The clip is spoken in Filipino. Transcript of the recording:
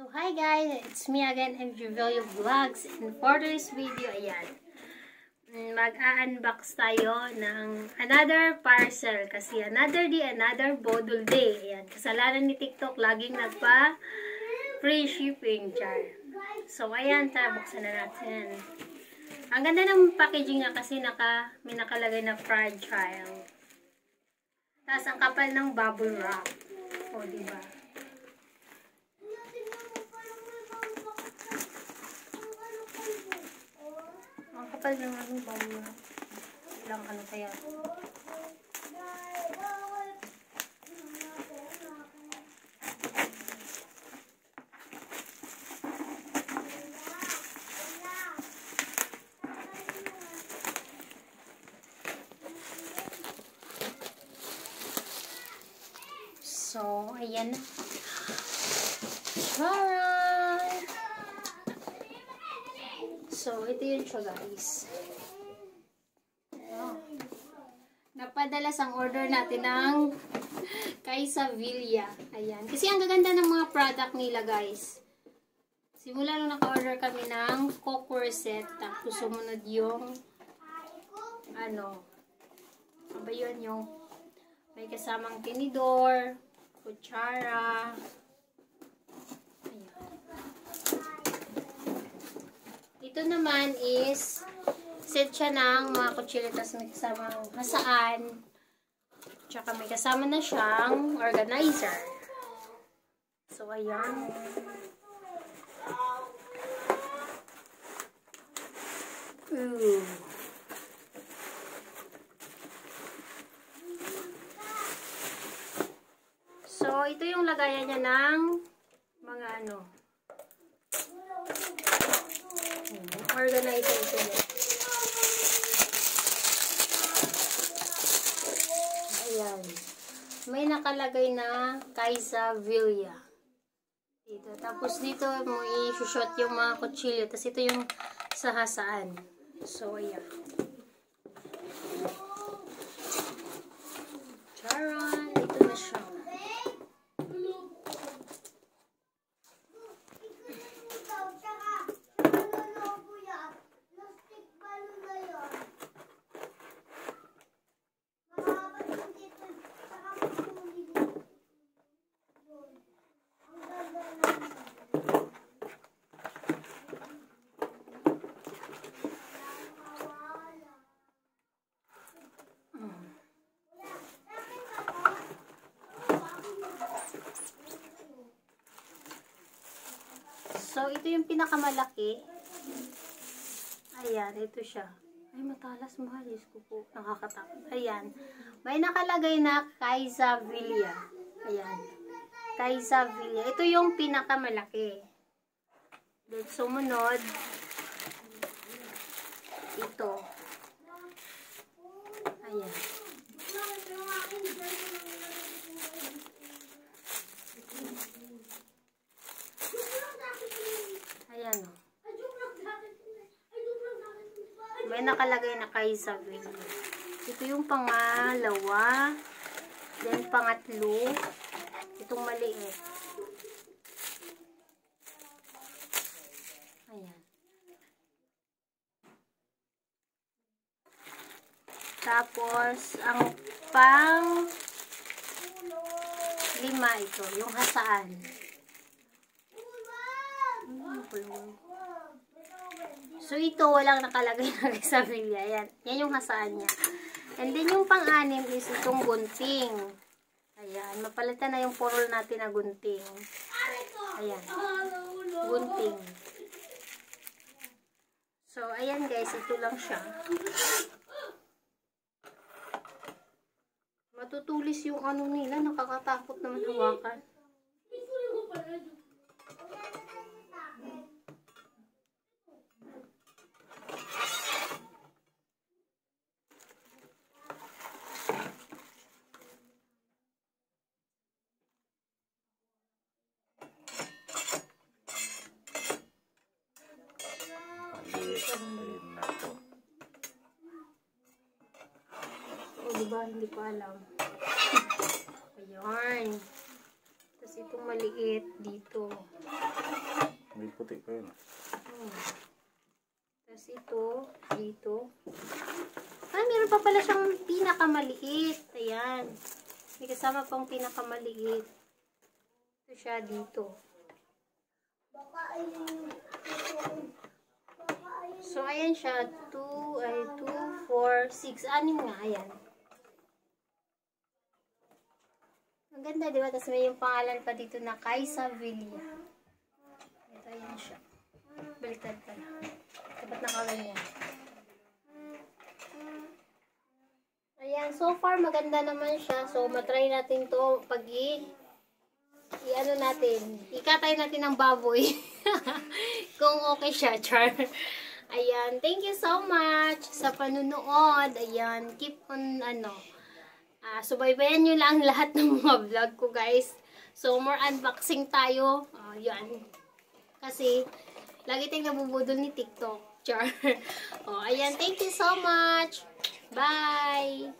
So hi guys, it's me again, MJ Vilio Vlogs, and for this video, ayan, mag-unbox tayo ng another parcel kasi another day, another bodul day. Ayan, kasalanan ni TikTok, laging nagpa free shipping char. So ayan, tara, buksan na natin. Ang ganda ng packaging niya kasi may nakalagay na fragile. Tapos ang kapal ng bubble wrap. O, diba? Ang kapal ng aking bubble wrap. Ilang ano kaya? So, ayan. Alright. So, ito yun siya, guys. Oh. Napadalas ang order natin ng kay Sevilla. Ayan. Kasi ang gaganda ng mga product nila, guys. Simula nung naka-order kami ng cookware set. Tapos sumunod yung ano ba yun, yung may kasamang tinidor, kutsara. Ayan. Ito naman is set siya ng mga kutsilyo, tapos may kasamang hasaan. Tsaka may kasama na siyang organizer. So, ayan. Ooh. So, ito yung lagayan niya ng mga ano. Organizer ito niya. Ayan. May nakalagay na kay Sevilla. Dito. Tapos dito mo i-shot yung mga kutsilyo. Tapos ito yung sahasaan. So, ayan. Charon. Ito na siya. So, ito yung pinakamalaki. Ayan, ito siya. Ay, matalas, mahal. Diyos ko po. Nakakatakot. Ayan. May nakalagay na kay Sevilla. Ayan. Kay Sevilla. Ito yung pinakamalaki. Then, sumunod. Ito. Ayan. Ayan o. May nakalagay na kay Sevilla. Ito yung pangalawa. Then pangatlo. Itong maliit. Ayan. Tapos, ang pang lima ito. Yung hasaan. So, ito, walang nakalagay na kay Sevilla. Ayan. Yan yung hasaan niya. And then, yung pang-anim is itong gunting. Ayan. Mapalitan na yung purol natin na gunting. Ayan. Gunting. So, ayan guys. Ito lang siya. Matutulis yung ano nila. Nakakatakot naman hawakan. O, diba? Hindi ko alam. Ayan. Tapos Itong maliit dito. May puti pa yun. Tapos ito, dito. Meron pa pala siyang pinakamaliit. Ayan. May kasama pang pinakamaliit. Ito siya dito. So, ayan siya. 2, 4, 6. 6 nga. Ayan. Ang ganda, di ba? Tapos may yung pangalan pa dito na Kaisa Villa. Ito, ayan siya. Baliktad pala. Dapat nakaganyan. Ayan, so far maganda naman siya. So, matry natin to pag i-ano natin. Ikatay natin ng baboy. Kung okay siya, char. Ayan, thank you so much sa panunood. Ayan, keep on, subaybayan nyo lang lahat ng mga vlog ko, guys. So, more unboxing tayo. Yan. Kasi, lagi tayong nabubudol ni TikTok. Char. Ayan, thank you so much. Bye!